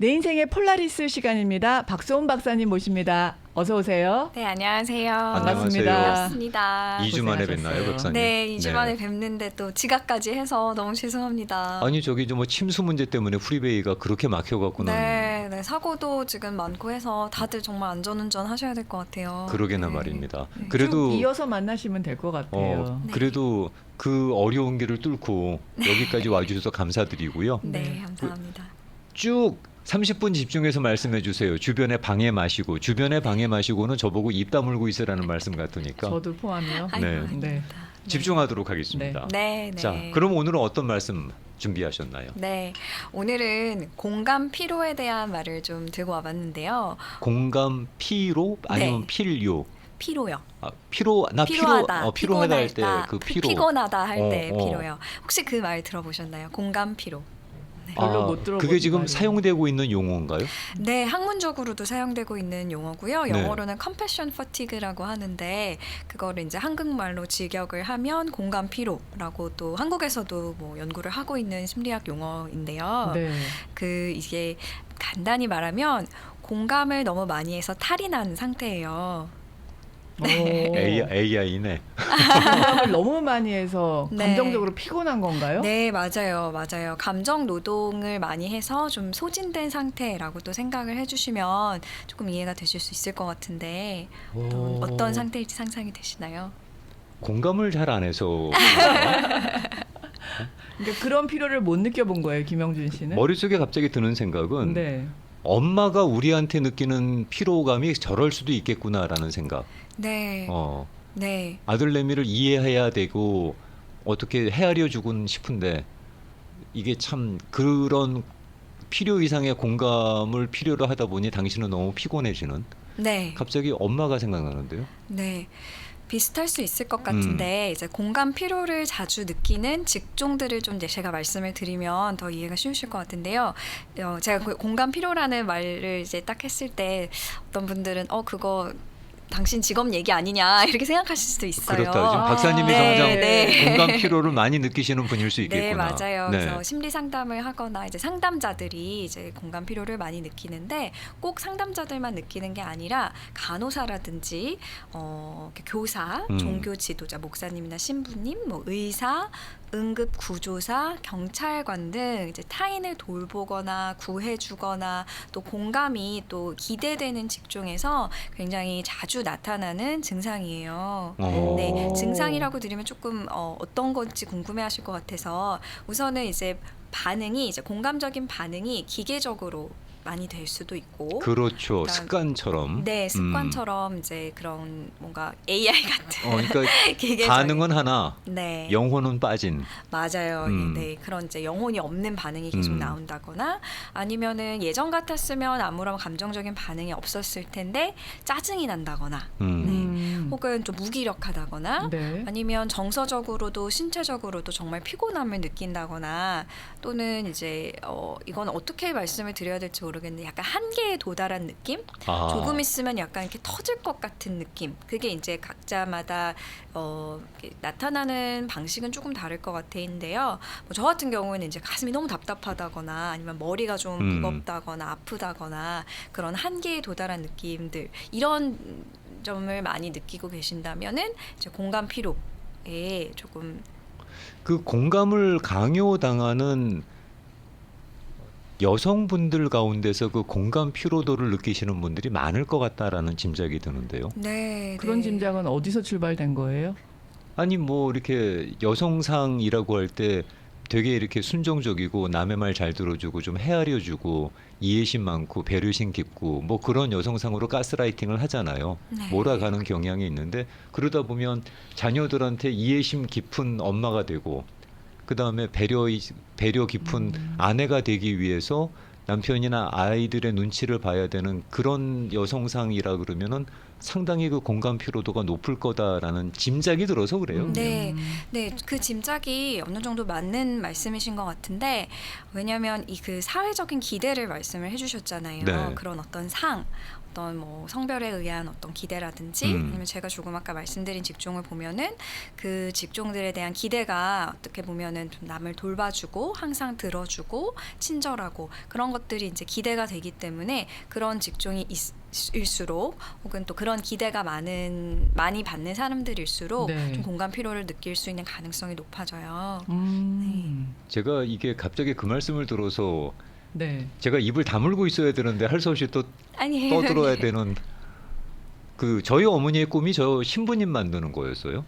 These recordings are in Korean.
내 인생의 폴라리스 시간입니다. 박소은 박사님 모십니다. 어서 오세요. 네, 안녕하세요. 반갑습니다. 반갑습니다. 2주 만에 고생하셨어요. 뵙나요, 박사님? 네, 2주 만에 뵙는데 또 지각까지 해서 너무 죄송합니다. 아니 저기 좀 뭐 침수 문제 때문에 프리베이가 그렇게 막혀갖고는 네, 사고도 지금 많고 해서 다들 정말 안전운전 하셔야 될 것 같아요. 그러게나 네. 말입니다. 네. 그래도 쭉 이어서 만나시면 될 것 같아요. 네. 그래도 그 어려운 길을 뚫고 여기까지 와주셔서 감사드리고요. 네, 감사합니다. 쭉 30분 집중해서 말씀해 주세요. 주변에 방해 마시고 주변에 방해 마시고는 저보고 입 다물고 있으라는 말씀 같으니까 저도 포함이요. 아이고, 네. 아닙니다. 네. 집중하도록 하겠습니다. 네, 네. 자, 그럼 오늘은 어떤 말씀 준비하셨나요? 네, 오늘은 공감 피로에 대한 말을 좀 들고 와봤는데요. 공감 피로 아니면 네. 필요? 피로요. 필요하다 피곤할 할 때 그 피로. 피곤하다 할 때 어. 피로요. 혹시 그 말 들어보셨나요? 공감 피로. 별로 못 들어본 그게 지금 말이에요. 사용되고 있는 용어인가요? 네, 학문적으로도 사용되고 있는 용어고요. 네. 영어로는 compassion fatigue라고 하는데 그거를 이제 한국말로 직역을 하면 공감 피로라고 또 한국에서도 뭐 연구를 하고 있는 심리학 용어인데요. 네. 이게 간단히 말하면 공감을 너무 많이 해서 탈이 난 상태예요. AI네. 공감을 너무 많이 해서 네. 감정적으로 피곤한 건가요? 네, 맞아요. 감정 노동을 많이 해서 좀 소진된 상태라고 또 생각을 해주시면 조금 이해가 되실 수 있을 것 같은데 또 어떤 상태일지 상상이 되시나요? 공감을 잘 안 해서 그러니까 그런 피로를 못 느껴본 거예요, 김영준 씨는? 머릿속에 갑자기 드는 생각은 네. 엄마가 우리한테 느끼는 피로감이 저럴 수도 있겠구나라는 생각. 네, 네, 아들내미를 이해해야 되고 어떻게 헤아려 주곤 싶은데 이게 참 그런 필요 이상의 공감을 필요로 하다 보니 당신은 너무 피곤해지는 네, 갑자기 엄마가 생각나는데요. 네. 비슷할 수 있을 것 같은데 이제 공감 피로를 자주 느끼는 직종들을 좀 이제 제가 말씀을 드리면 더 이해가 쉬우실 것 같은데요. 제가 그 공감 피로라는 말을 이제 딱 했을 때 어떤 분들은 그거 당신 직업 얘기 아니냐 이렇게 생각하실 수도 있어요. 그렇다. 지금 박사님이 네, 정작 네. 공감 피로를 많이 느끼시는 분일 수 있겠구나. 네, 맞아요. 네. 그래서 심리 상담을 하거나 이제 상담자들이 이제 공감 피로를 많이 느끼는데 꼭 상담자들만 느끼는 게 아니라 간호사라든지 이렇게 교사, 종교 지도자, 목사님이나 신부님, 뭐 의사, 응급 구조사, 경찰관 등 이제 타인을 돌보거나 구해주거나 또 공감이 또 기대되는 직종에서 굉장히 자주 나타나는 증상이에요. 네, 증상이라고 들으면 조금 어떤 건지 궁금해하실 것 같아서 우선은 이제 공감적인 반응이 기계적으로 많이 될 수도 있고 그렇죠. 그러니까 습관처럼. 네, 습관처럼 이제 그런 뭔가 AI 같은 그러니까 기계적인 반응은 하나, 네. 영혼은 빠진. 맞아요. 네, 그런 이제 영혼이 없는 반응이 계속 나온다거나 아니면은 예전 같았으면 아무런 감정적인 반응이 없었을 텐데 짜증이 난다거나 혹은 좀 무기력하다거나 네. 아니면 정서적으로도 신체적으로도 정말 피곤함을 느낀다거나 또는 이제 이건 어떻게 말씀을 드려야 될지 모르겠는데 약간 한계에 도달한 느낌? 조금 있으면 약간 이렇게 터질 것 같은 느낌. 그게 이제 각자마다 이렇게 나타나는 방식은 조금 다를 것 같은데요. 저 같은 경우에는 이제 가슴이 너무 답답하다거나 아니면 머리가 좀 무겁다거나 아프다거나 그런 한계에 도달한 느낌들 이런 점을 많이 느끼고 계신다면은 이제 공감 피로에 조금 그 공감을 강요당하는 여성분들 가운데서 그 공감 피로도를 느끼시는 분들이 많을 것 같다라는 짐작이 드는데요. 네, 그런 네. 짐작은 어디서 출발된 거예요? 아니 뭐 이렇게 여성상이라고 할 때 되게 이렇게 순종적이고 남의 말 잘 들어주고 좀 헤아려주고 이해심 많고 배려심 깊고 뭐 그런 여성상으로 가스라이팅을 하잖아요. 네. 몰아가는 경향이 있는데 그러다 보면 자녀들한테 이해심 깊은 엄마가 되고 그다음에 배려 깊은 아내가 되기 위해서 남편이나 아이들의 눈치를 봐야 되는 그런 여성상이라 그러면은 상당히 그 공감 피로도가 높을 거다라는 짐작이 들어서 그래요. 네, 네, 그 짐작이 어느 정도 맞는 말씀이신 것 같은데 왜냐하면 이 그 사회적인 기대를 말씀을 해주셨잖아요. 네. 그런 어떤 어떤 뭐 성별에 의한 어떤 기대라든지 아니면 제가 조금 아까 말씀드린 직종을 보면은 그 직종들에 대한 기대가 어떻게 보면은 좀 남을 돌봐주고 항상 들어주고 친절하고 그런 것들이 이제 기대가 되기 때문에 그런 직종이 일수록 혹은 또 그런 기대가 많이 받는 사람들일수록 네. 좀 공감 피로를 느낄 수 있는 가능성이 높아져요. 제가 이게 갑자기 그 말씀을 들어서 네. 제가 입을 다물고 있어야 되는데 할 수 없이 또 아니에요. 떠들어야 되는 그 저희 어머니의 꿈이 저 신부님 만드는 거였어요.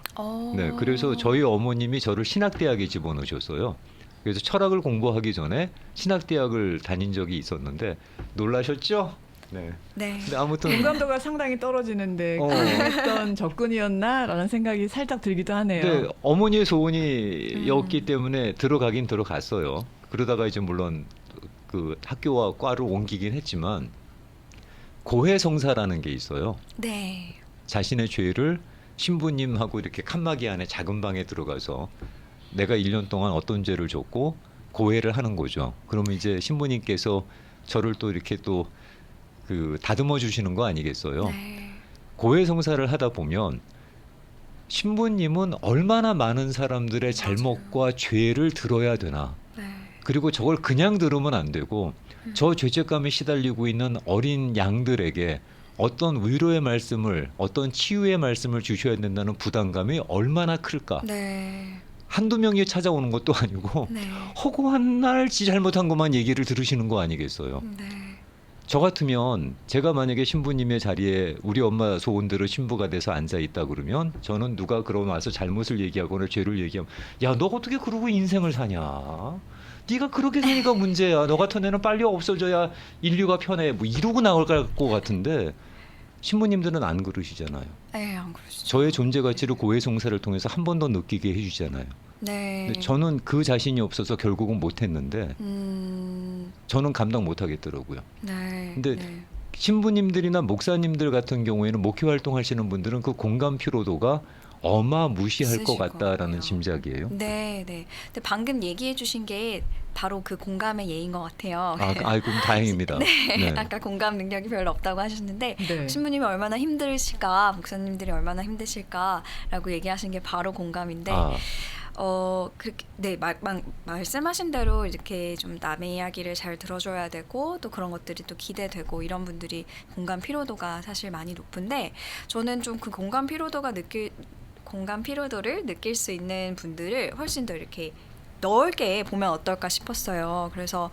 네, 그래서 저희 어머님이 저를 신학대학에 집어넣으셨어요. 그래서 철학을 공부하기 전에 신학대학을 다닌 적이 있었는데 놀라셨죠? 네. 네. 근데 아무튼 공감도가 상당히 떨어지는데 가능했던 접근이었나라는 생각이 살짝 들기도 하네요. 네, 어머니의 소원이었기 때문에 들어가긴 들어갔어요. 그러다가 이제 물론 그 학교와 과를 옮기긴 했지만 고해성사라는 게 있어요. 네. 자신의 죄를 신부님하고 이렇게 칸막이 안에 작은 방에 들어가서 내가 1년 동안 어떤 죄를 졌고 고해를 하는 거죠. 그러면 이제 신부님께서 저를 또 이렇게 또 그 다듬어 주시는 거 아니겠어요? 네. 고해성사를 하다 보면 신부님은 얼마나 많은 사람들의 잘못과 죄를 들어야 되나. 네. 그리고 저걸 그냥 들으면 안 되고 저 죄책감에 시달리고 있는 어린 양들에게 어떤 위로의 말씀을 어떤 치유의 말씀을 주셔야 된다는 부담감이 얼마나 클까. 네. 한두 명이 찾아오는 것도 아니고 네. 허구한 날 지 잘못한 것만 얘기를 들으시는 거 아니겠어요. 네. 저 같으면 제가 만약에 신부님의 자리에 우리 엄마 소원대로 신부가 돼서 앉아 있다 그러면 저는 누가 그러고 와서 잘못을 얘기하거나 죄를 얘기하면 야, 너 어떻게 그러고 인생을 사냐? 네가 그렇게 사니까 문제야. 너 같은 애는 빨리 없어져야 인류가 편해. 뭐 이러고 나올 것 같은데 신부님들은 안 그러시잖아요. 네, 안 그러시죠. 저의 존재 가치를 고해성사를 통해서 한 번 더 느끼게 해주잖아요. 네. 근데 저는 그 자신이 없어서 결국은 못했는데 저는 감당 못하겠더라고요. 네. 근데 네. 신부님들이나 목사님들 같은 경우에는 목회 활동하시는 분들은 그 공감 피로도가 어마무시할 것 있으실 같다라는 거고요. 짐작이에요. 네, 네. 근데 방금 얘기해 주신 게 바로 그 공감의 예인 것 같아요. 그럼 다행입니다. 네. 아까 공감 능력이 별로 없다고 하셨는데 네. 신부님이 얼마나 힘드실까, 목사님들이 얼마나 힘드실까라고 얘기하신 게 바로 공감인데 그렇게 네 말씀하신 대로 이렇게 좀 남의 이야기를 잘 들어줘야 되고 또 그런 것들이 또 기대되고 이런 분들이 공감 피로도가 사실 많이 높은데 저는 좀 그 공감 피로도를 느낄 수 있는 분들을 훨씬 더 이렇게 넓게 보면 어떨까 싶었어요. 그래서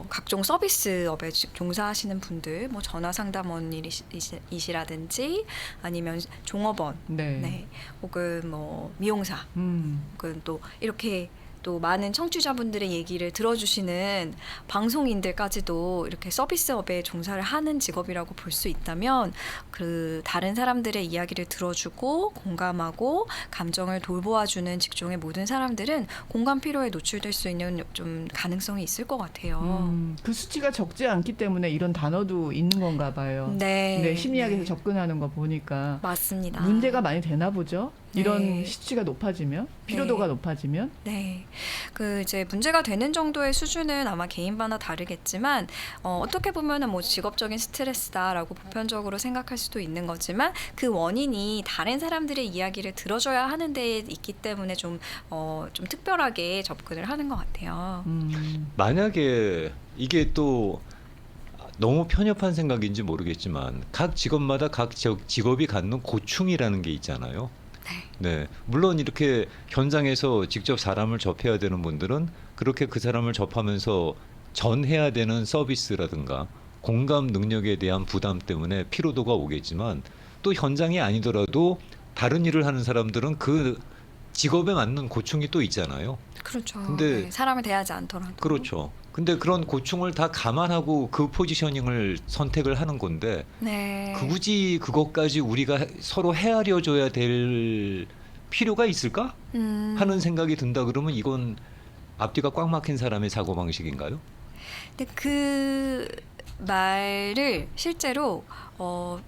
각종 서비스업에 종사하시는 분들, 뭐 전화 상담원이시라든지 아니면 종업원, 네, 혹은 뭐 미용사, 혹은 또 이렇게 또 많은 청취자분들의 얘기를 들어주시는 방송인들까지도 이렇게 서비스업에 종사를 하는 직업이라고 볼 수 있다면 그 다른 사람들의 이야기를 들어주고 공감하고 감정을 돌보아주는 직종의 모든 사람들은 공감 피로에 노출될 수 있는 좀 가능성이 있을 것 같아요. 그 수치가 적지 않기 때문에 이런 단어도 있는 건가 봐요. 네, 심리학에서 네. 접근하는 거 보니까 맞습니다. 문제가 많이 되나 보죠. 이런 네. 수치가 높아지면 피로도가 높아지면 네, 그 이제 문제가 되는 정도의 수준은 아마 개인마다 다르겠지만 어떻게 보면은 뭐 직업적인 스트레스다라고 보편적으로 생각할 수도 있는 거지만 그 원인이 다른 사람들의 이야기를 들어줘야 하는 데에 있기 때문에 좀 특별하게 접근을 하는 것 같아요. 만약에 이게 또 너무 편협한 생각인지 모르겠지만 각 직업마다 각 직업이 갖는 고충이라는 게 있잖아요. 네, 물론 이렇게 현장에서 직접 사람을 접해야 되는 분들은 그렇게 그 사람을 접하면서 전해야 되는 서비스라든가 공감 능력에 대한 부담 때문에 피로도가 오겠지만 또 현장이 아니더라도 다른 일을 하는 사람들은 그 직업에 맞는 고충이 또 있잖아요. 그렇죠. 근데 네, 사람을 대하지 않더라도. 그렇죠. 근데 그런 고충을 다 감안하고 그 포지셔닝을 선택을 하는 건데 네. 굳이 그것까지 우리가 서로 헤아려 줘야 될 필요가 있을까? 하는 생각이 든다 그러면 이건 앞뒤가 꽉 막힌 사람의 사고방식인가요? 근데 그 말을 실제로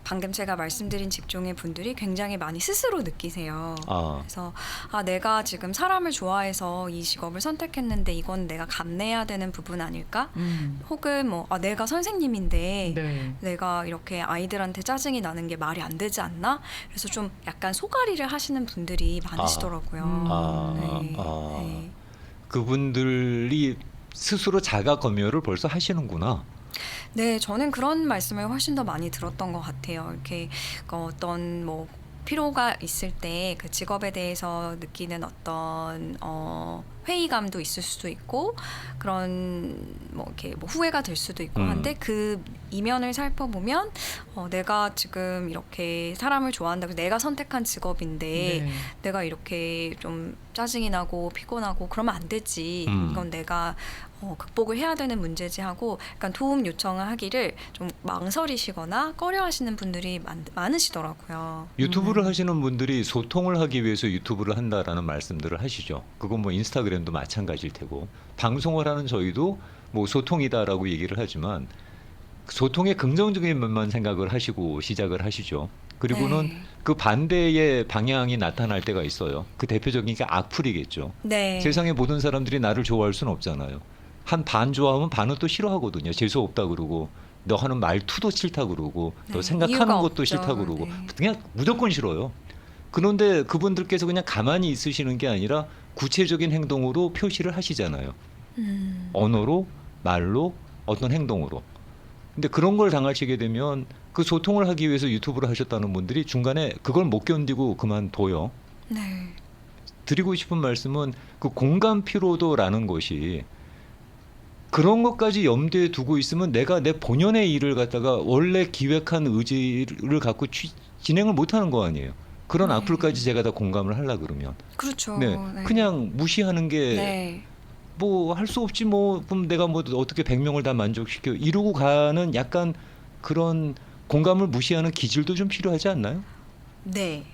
방금 제가 말씀드린 직종의 분들이 굉장히 많이 스스로 느끼세요. 그래서 내가 지금 사람을 좋아해서 이 직업을 선택했는데 이건 내가 감내해야 되는 부분 아닐까? 혹은 내가 선생님인데 네. 내가 이렇게 아이들한테 짜증이 나는 게 말이 안 되지 않나? 그래서 좀 약간 소가리를 하시는 분들이 많으시더라고요. 네. 그분들이 스스로 자가 검열을 벌써 하시는구나. 네, 저는 그런 말씀을 훨씬 더 많이 들었던 것 같아요. 이렇게 어떤 피로가 있을 때 그 직업에 대해서 느끼는 어떤 회의감도 있을 수도 있고 그런 이렇게 후회가 될 수도 있고 한데 그 이면을 살펴보면 내가 지금 이렇게 사람을 좋아한다고 내가 선택한 직업인데 네. 내가 이렇게 좀 짜증이 나고 피곤하고 그러면 안 되지. 이건 내가 극복을 해야 되는 문제지 하고 약간 도움 요청을 하기를 좀 망설이시거나 꺼려하시는 분들이 많으시더라고요. 유튜브를 하시는 분들이 소통을 하기 위해서 유튜브를 한다라는 말씀들을 하시죠. 그건 인스타그램도 마찬가지일 테고 방송을 하는 저희도 소통이다라고 얘기를 하지만 소통의 긍정적인 면만 생각을 하시고 시작을 하시죠. 그리고는 네. 그 반대의 방향이 나타날 때가 있어요. 그 대표적인 게 악플이겠죠. 네. 세상의 모든 사람들이 나를 좋아할 수는 없잖아요. 한 반 좋아하면 반은 또 싫어하거든요. 재수 없다 그러고 너 하는 말투도 싫다 그러고 너 네, 생각하는 이유가 것도 없죠. 싫다 그러고 네. 그냥 무조건 싫어요. 그런데 그분들께서 그냥 가만히 있으시는 게 아니라 구체적인 행동으로 표시를 하시잖아요. 언어로, 말로, 어떤 행동으로. 근데 그런 걸 당하시게 되면 그 소통을 하기 위해서 유튜브를 하셨다는 분들이 중간에 그걸 못 견디고 그만둬요. 네. 드리고 싶은 말씀은 그 공감 피로도라는 것이 그런 것까지 염두에 두고 있으면 내가 내 본연의 일을 갖다가 원래 기획한 의지를 갖고 진행을 못하는 거 아니에요. 그런 네. 악플까지 제가 다 공감을 하려 그러면 그렇죠. 네, 네. 그냥 무시하는 게 네. 할 수 없지 그럼 내가 어떻게 100명을 다 만족시켜 이러고 가는 약간 그런 공감을 무시하는 기질도 좀 필요하지 않나요? 네.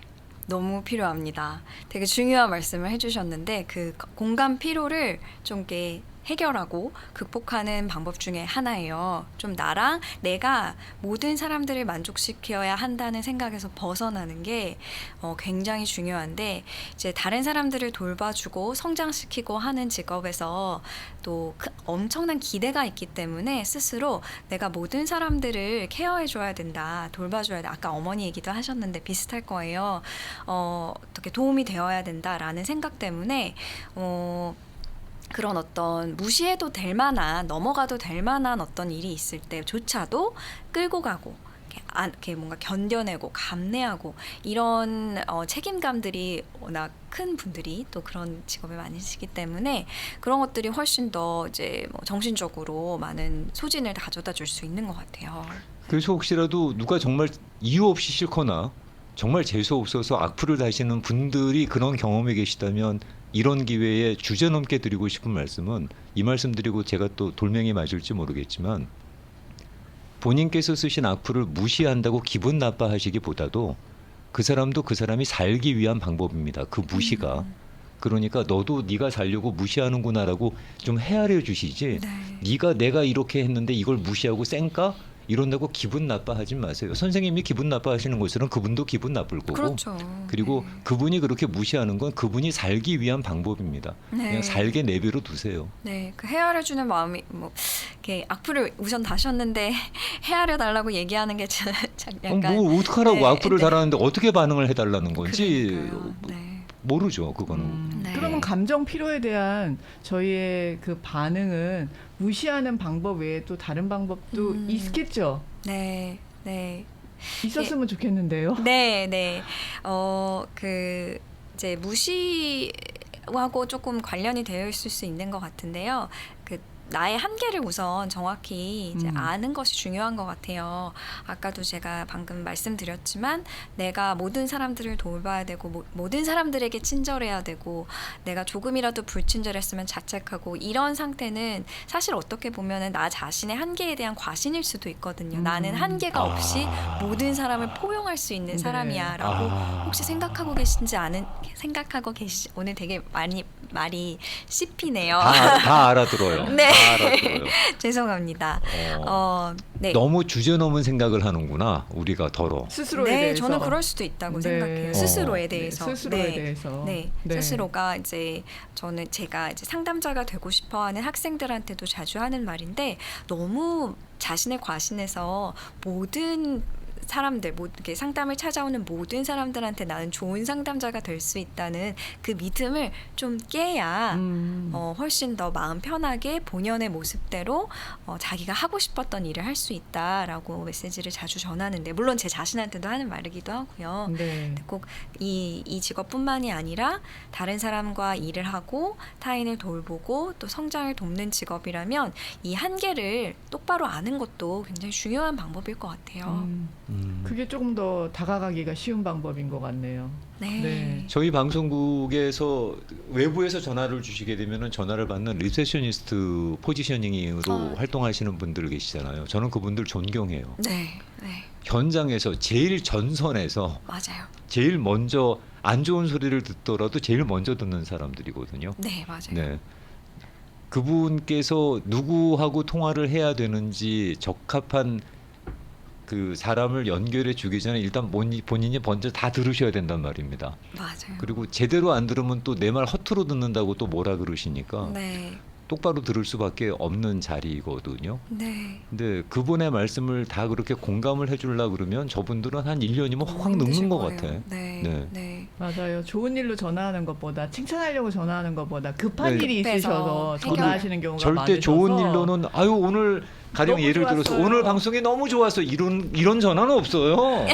너무 필요합니다. 되게 중요한 말씀을 해주셨는데 그 공감 피로를 좀 이렇게 해결하고 극복하는 방법 중에 하나예요. 좀 나랑 내가 모든 사람들을 만족시켜야 한다는 생각에서 벗어나는 게 굉장히 중요한데 이제 다른 사람들을 돌봐주고 성장시키고 하는 직업에서 또 엄청난 기대가 있기 때문에 스스로 내가 모든 사람들을 케어해줘야 된다, 돌봐줘야 돼. 아까 어머니 얘기도 하셨는데 비슷할 거예요. 어떻게 도움이 되어야 된다라는 생각 때문에 그런 어떤 무시해도 될 만한 넘어가도 될 만한 어떤 일이 있을 때조차도 끌고 가고 이렇게 뭔가 견뎌내고 감내하고 이런 책임감들이 워낙 큰 분들이 또 그런 직업에 많으시기 때문에 그런 것들이 훨씬 더 이제 정신적으로 많은 소진을 가져다 줄 수 있는 것 같아요. 그래서 혹시라도 누가 정말 이유 없이 싫거나 정말 재수 없어서 악플을 다시는 분들이 그런 경험이 계시다면 이런 기회에 주제넘게 드리고 싶은 말씀은 이 말씀 드리고 제가 또 돌멩이 맞을지 모르겠지만 본인께서 쓰신 악플을 무시한다고 기분 나빠하시기보다도 그 사람도 그 사람이 살기 위한 방법입니다. 그 무시가. 그러니까 너도 네가 살려고 무시하는구나라고 좀 헤아려 주시지. 네. 네가 내가 이렇게 했는데 이걸 무시하고 쌩까? 이런다고 기분 나빠하지 마세요. 선생님이 기분 나빠하시는 것은 그분도 기분 나쁠 거고. 그렇죠. 그리고 네. 그분이 그렇게 무시하는 건 그분이 살기 위한 방법입니다. 네. 그냥 살게 내버려 두세요. 네, 그 헤아려주는 마음이 이렇게 악플을 우선 다셨는데 헤아려 달라고 얘기하는 게 참 약간 어떡하라고 네, 악플을 네. 달았는데 어떻게 반응을 해달라는 건지 그러니까요. 네. 모르죠. 그거는. 네. 그러면 감정 피로에 대한 저희의 그 반응은 무시하는 방법 외에 또 다른 방법도 있겠죠. 네, 네. 있었으면 좋겠는데요. 네, 네. 그 이제 무시하고 조금 관련이 되어 있을 수 있는 것 같은데요. 그 나의 한계를 우선 정확히 이제 아는 것이 중요한 것 같아요. 아까도 제가 방금 말씀드렸지만 내가 모든 사람들을 돌봐야 되고 모든 사람들에게 친절해야 되고 내가 조금이라도 불친절했으면 자책하고 이런 상태는 사실 어떻게 보면은 나 자신의 한계에 대한 과신일 수도 있거든요. 나는 한계가 없이 모든 사람을 포용할 수 있는 네. 사람이야라고 혹시 생각하고 계신지 오늘 되게 말이 씹히네요. 다 알아들어요. 네. 알아들어요. 죄송합니다. 네. 너무 주제넘은 생각을 하는구나. 우리가 더러. 스스로에 네, 대해서. 저는 그럴 수도 있다고 네. 생각해요. 스스로에 대해서. 스스로에 네. 대해서. 네, 네. 스스로가 이제 제가 이제 상담자가 되고 싶어하는 학생들한테도 자주 하는 말인데 너무 자신을 과신해서 모든 사람들, 이렇게 상담을 찾아오는 모든 사람들한테 나는 좋은 상담자가 될 수 있다는 그 믿음을 좀 깨야 훨씬 더 마음 편하게 본연의 모습대로 자기가 하고 싶었던 일을 할 수 있다라고 메시지를 자주 전하는데 물론 제 자신한테도 하는 말이기도 하고요. 네. 꼭 이 직업뿐만이 아니라 다른 사람과 일을 하고 타인을 돌보고 또 성장을 돕는 직업이라면 이 한계를 똑바로 아는 것도 굉장히 중요한 방법일 것 같아요. 그게 조금 더 다가가기가 쉬운 방법인 것 같네요. 네. 네. 저희 방송국에서 외부에서 전화를 주시게 되면은 전화를 받는 리셉셔니스트 포지셔닝으로 활동하시는 분들 계시잖아요. 저는 그분들 존경해요. 네. 네. 현장에서 제일 전선에서 맞아요. 제일 먼저 안 좋은 소리를 듣더라도 제일 먼저 듣는 사람들이거든요. 네, 맞아요. 네. 그분께서 누구하고 통화를 해야 되는지 적합한 그 사람을 연결해 주기 전에 일단 본인이 먼저 다 들으셔야 된단 말입니다. 맞아요. 그리고 제대로 안 들으면 또 내 말 허투루 듣는다고 또 뭐라 그러시니까 네. 똑바로 들을 수밖에 없는 자리거든요. 네. 근데 그분의 말씀을 다 그렇게 공감을 해주려고 그러면 저분들은 한 1년이면 너무 확 힘드실 늙는 것 거예요. 같아. 네. 네. 네. 맞아요. 좋은 일로 전화하는 것보다 칭찬하려고 전화하는 것보다 급한 네. 일이 급해서 있으셔서 해결. 전화하시는 경우가 절대 많으셔서 좋은 일로는 아유 오늘 가령 너무 예를 들어서 좋았어요. 오늘 방송이 너무 좋았어 이런 전화는 없어요.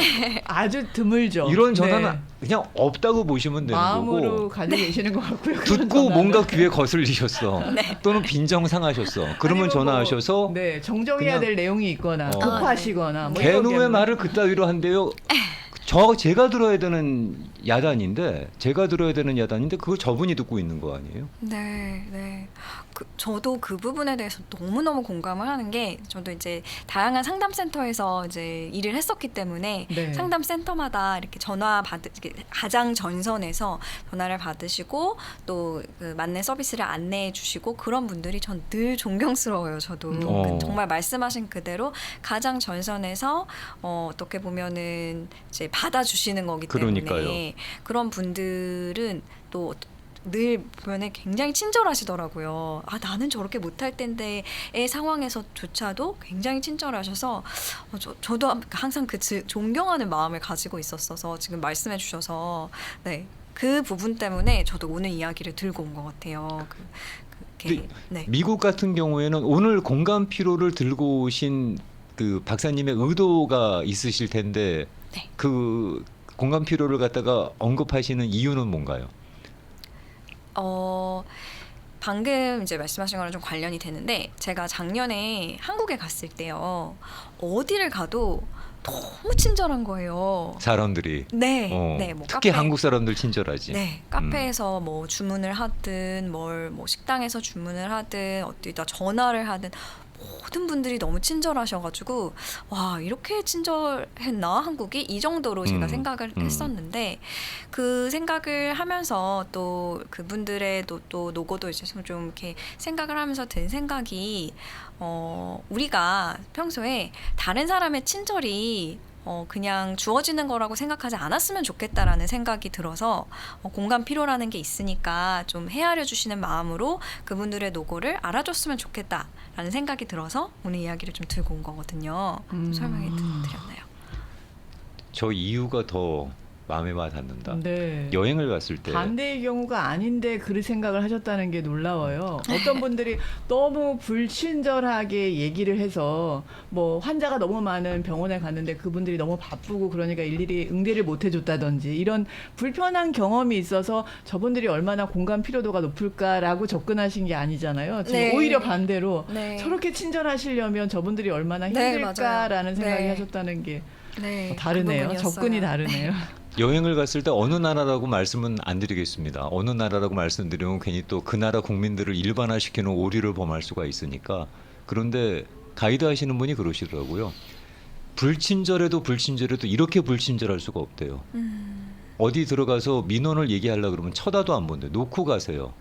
아주 드물죠. 이런 전화는 네. 그냥 없다고 보시면 되는 마음으로 거고 가지고 계시는 것 같고요. 그런 듣고 전화는. 뭔가 귀에 거슬리셨어. 또는 빈정 상하셨어. 그러면 아니면 전화하셔서 네, 정정해야 그냥- 될 내용이 있거나 어. 급하시거나 뭐 개놈의 이러겠네. 말을 그따위로 한대요. 제가 들어야 되는 야단인데 그걸 저분이 듣고 있는 거 아니에요? 네, 네. 저도 그 부분에 대해서 너무너무 공감을 하는 게 저도 이제 다양한 상담센터에서 이제 일을 했었기 때문에 네. 상담센터마다 이렇게 이렇게 가장 전선에서 전화를 받으시고 또 그 만내 서비스를 안내해 주시고 그런 분들이 전 늘 존경스러워요. 저도 정말 말씀하신 그대로 가장 전선에서 어떻게 보면은 이제 받아주시는 거기 때문에 그러니까요. 그런 분들은 또 늘 보면은 굉장히 친절하시더라고요. 아 나는 저렇게 못할 텐데의 상황에서조차도 굉장히 친절하셔서 저도 항상 그 존경하는 마음을 가지고 있었어서 지금 말씀해 주셔서 네, 그 부분 때문에 저도 오늘 이야기를 들고 온 것 같아요. 네. 미국 같은 경우에는 오늘 공감 피로를 들고 오신 그 박사님의 의도가 있으실 텐데 네. 그 공감 피로를 갖다가 언급하시는 이유는 뭔가요? 방금 이제 말씀하신 거랑 좀 관련이 되는데 제가 작년에 한국에 갔을 때요. 어디를 가도 너무 친절한 거예요. 사람들이 네. 어, 네. 뭐 특히 카페, 한국 사람들 친절하지. 네. 카페에서 뭐 주문을 하든 뭐 식당에서 주문을 하든 어디다 전화를 하든 모든 분들이 너무 친절하셔가지고 와 이렇게 친절했나 한국이 이 정도로 제가 생각을 했었는데 그 생각을 하면서 또 그분들의 또 노고도 이제 좀 이렇게 생각을 하면서 든 생각이 우리가 평소에 다른 사람의 친절이 그냥 주어지는 거라고 생각하지 않았으면 좋겠다라는 생각이 들어서 공감 필요라는 게 있으니까 좀 헤아려 주시는 마음으로 그분들의 노고를 알아줬으면 좋겠다라는 생각이 들어서 오늘 이야기를 좀 들고 온 거거든요. 설명해 드렸나요? 저 이유가 더 마음에 와 닿는다. 네. 여행을 갔을 때 반대의 경우가 아닌데 그런 생각을 하셨다는 게 놀라워요. 어떤 분들이 너무 불친절하게 얘기를 해서 뭐 환자가 너무 많은 병원에 갔는데 그분들이 너무 바쁘고 그러니까 일일이 응대를 못 해줬다든지 이런 불편한 경험이 있어서 저분들이 얼마나 공감 필요도가 높을까라고 접근하신 게 아니잖아요. 지금 네. 오히려 반대로 네. 저렇게 친절하시려면 저분들이 얼마나 네, 힘들까라는 맞아요. 생각이 네. 하셨다는 게 네, 다르네요. 그 부분이었어요. 접근이 다르네요. 여행을 갔을 때 어느 나라라고 말씀은 안 드리겠습니다. 어느 나라라고 말씀드리면 괜히 또 그 나라 국민들을 일반화시키는 오류를 범할 수가 있으니까. 그런데 가이드 하시는 분이 그러시더라고요. 불친절해도 이렇게 불친절할 수가 없대요. 어디 들어가서 민원을 얘기하려고 그러면 쳐다도 안 본대. 놓고 가세요.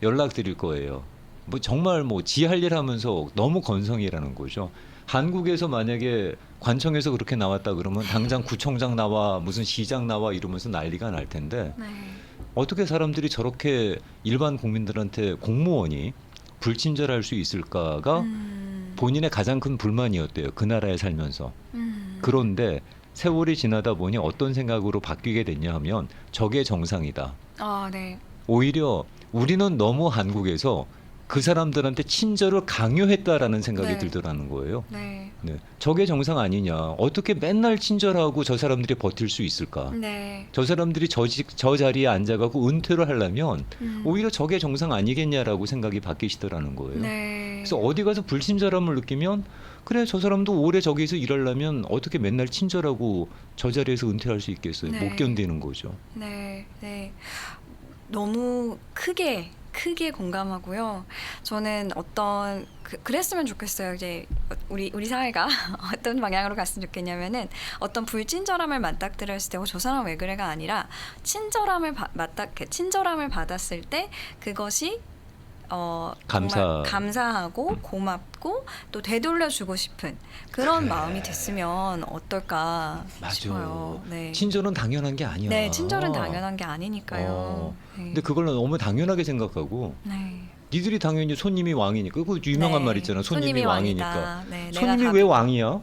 연락 드릴 거예요. 뭐 정말 뭐 지할 일 하면서 너무 건성이라는 거죠. 한국에서 만약에 관청에서 그렇게 나왔다 그러면 당장 구청장 나와 무슨 시장 나와 이러면서 난리가 날 텐데 네. 어떻게 사람들이 저렇게 일반 국민들한테 공무원이 불친절할 수 있을까가 본인의 가장 큰 불만이었대요. 그 나라에 살면서. 그런데 세월이 지나다 보니 어떤 생각으로 바뀌게 됐냐 하면 저게 정상이다. 아, 네. 오히려 우리는 너무 한국에서 그 사람들한테 친절을 강요했다라는 생각이 네. 들더라는 거예요. 네. 네. 저게 정상 아니냐. 어떻게 맨날 친절하고 저 사람들이 버틸 수 있을까. 네. 저 사람들이 저 자리에 앉아가고 은퇴를 하려면 음. 오히려 저게 정상 아니겠냐라고 생각이 바뀌시더라는 거예요. 네. 그래서 어디 가서 불친절함을 느끼면 그래 저 사람도 오래 저기서 일하려면 어떻게 맨날 친절하고 저 자리에서 은퇴할 수 있겠어요. 네. 못 견디는 거죠. 네, 네. 너무 크게 공감하고요. 저는 어떤 그랬으면 좋겠어요. 이제 우리 사회가 어떤 방향으로 갔으면 좋겠냐면은 어떤 불친절함을 맞닥뜨렸을 때 저 사람 왜 그래가 아니라 친절함을 받았을 때 그것이 정말 감사하고 고맙고 또 되돌려주고 싶은 그런 그래. 마음이 됐으면 어떨까 맞아. 싶어요. 네. 친절은 당연한 게 아니야. 네, 친절은 당연한 게 아니니까요. 네. 근데 그걸 너무 당연하게 생각하고 네. 니들이 당연히 손님이 왕이니까 그 유명한 네. 말 있잖아. 손님이 왕이니까. 왕이다. 네, 손님이 왜 왕이야?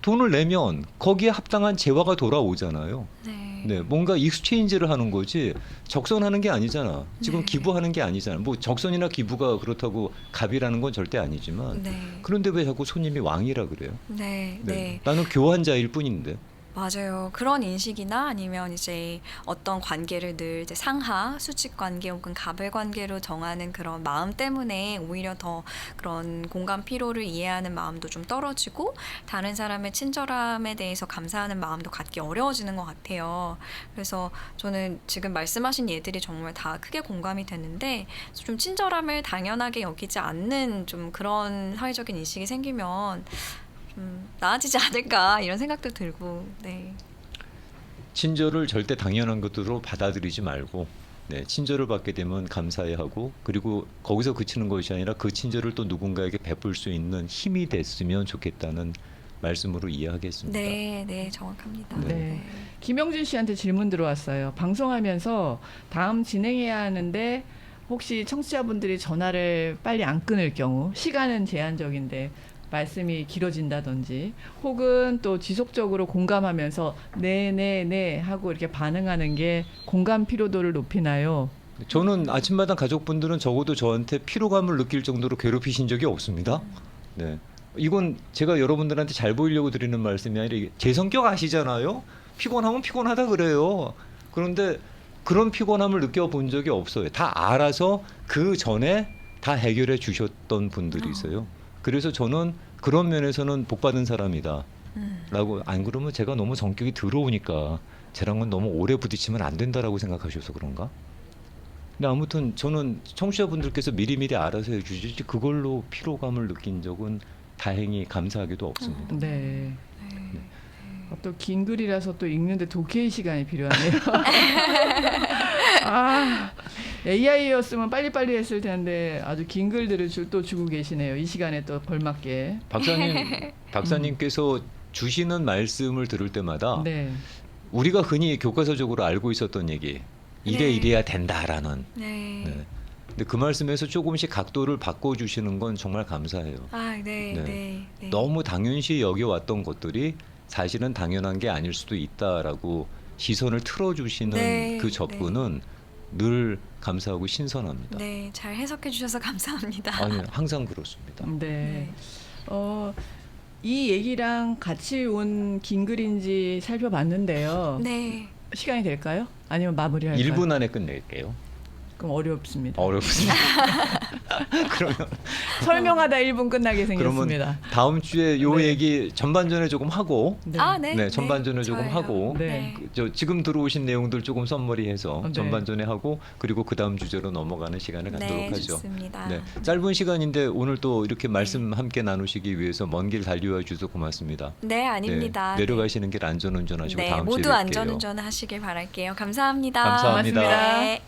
돈을 내면 거기에 합당한 재화가 돌아오잖아요. 네. 네, 뭔가 익스체인지를 하는 거지 적선하는 게 아니잖아. 지금 네. 기부하는 게 아니잖아. 뭐 적선이나 기부가 그렇다고 갑이라는 건 절대 아니지만 네. 그런데 왜 자꾸 손님이 왕이라 그래요? 네. 네. 네. 나는 교환자일 뿐인데. 맞아요. 그런 인식이나 아니면 이제 어떤 관계를 늘 이제 상하, 수직 관계 혹은 갑을 관계로 정하는 그런 마음 때문에 오히려 더 그런 공감 피로를 이해하는 마음도 좀 떨어지고 다른 사람의 친절함에 대해서 감사하는 마음도 갖기 어려워지는 것 같아요. 그래서 저는 지금 말씀하신 예들이 정말 다 크게 공감이 되는데 좀 친절함을 당연하게 여기지 않는 좀 그런 사회적인 인식이 생기면 나아지지 않을까 이런 생각도 들고 네. 친절을 절대 당연한 것으로 받아들이지 말고 네, 친절을 받게 되면 감사해야 하고 그리고 거기서 그치는 것이 아니라 그 친절을 또 누군가에게 베풀 수 있는 힘이 됐으면 좋겠다는 말씀으로 이해하겠습니다. 네, 네, 정확합니다. 네. 김영준 씨한테 질문 들어왔어요. 방송하면서 다음 진행해야 하는데 혹시 청취자분들이 전화를 빨리 안 끊을 경우 시간은 제한적인데 말씀이 길어진다든지 혹은 또 지속적으로 공감하면서 네네네 하고 이렇게 반응하는 게 공감 피로도를 높이나요? 저는 아침마당 가족분들은 적어도 저한테 피로감을 느낄 정도로 괴롭히신 적이 없습니다. 네. 이건 제가 여러분들한테 잘 보이려고 드리는 말씀이 아니라 이게 제 성격 아시잖아요. 피곤하면 피곤하다 그래요. 그런데 그런 피곤함을 느껴본 적이 없어요. 다 알아서 그 전에 다 해결해 주셨던 분들이 있어요. 그래서 저는 그런 면에서는 복 받은 사람이다. 라고 안 그러면 제가 너무 성격이 더러우니까 쟤랑은 너무 오래 부딪히면 안 된다라고 생각하셔서 그런가? 근데 아무튼 저는 청취자분들께서 미리미리 알아서 해주시지 그걸로 피로감을 느낀 적은 다행히 감사하게도 없습니다. 네. 네. 또 긴 글이라서 또 읽는데 독해의 시간이 필요하네요. 아, AI였으면 빨리빨리 했을 텐데 아주 긴 글들을 또 주고 계시네요. 이 시간에 또 걸맞게. 박사님께서 주시는 말씀을 들을 때마다 네. 우리가 흔히 교과서적으로 알고 있었던 얘기 이래 네. 이래야 된다라는 네. 네. 근데 그 말씀에서 조금씩 각도를 바꿔주시는 건 정말 감사해요. 아, 네, 네. 네, 네. 너무 당연시 여겨왔던 것들이 사실은 당연한 게 아닐 수도 있다라고 시선을 틀어주시는 네, 그 접근은 늘 감사하고 신선합니다. 네, 잘 해석해 주셔서 감사합니다. 아니 항상 그렇습니다. 네. 이 얘기랑 같이 온 긴 글인지 살펴봤는데요. 네. 시간이 될까요? 아니면 마무리할까요? 1분 안에 끝낼게요. 그럼 어렵습니다. 어렵습니다. 그러면 설명하다 1분 끝나게 생겼습니다. 그러면 다음 주에 요 네. 얘기 전반전에 조금 하고 네. 아, 네. 네, 전반전을 조금 좋아요. 하고 네. 저 지금 들어오신 내용들 조금 썸머리해서 네. 전반전에 하고 그리고 그 다음 주제로 넘어가는 시간을 갖도록 네, 하죠. 좋습니다. 네, 짧은 시간인데 오늘 또 이렇게 말씀 함께 나누시기 위해서 먼 길 달려와 주셔서 고맙습니다. 네, 아닙니다. 네, 내려가시는 길 안전운전하시고 네, 다음 주에 모두 뵐게요. 안전운전 하시길 바랄게요. 감사합니다. 감사합니다. 고맙습니다. 네.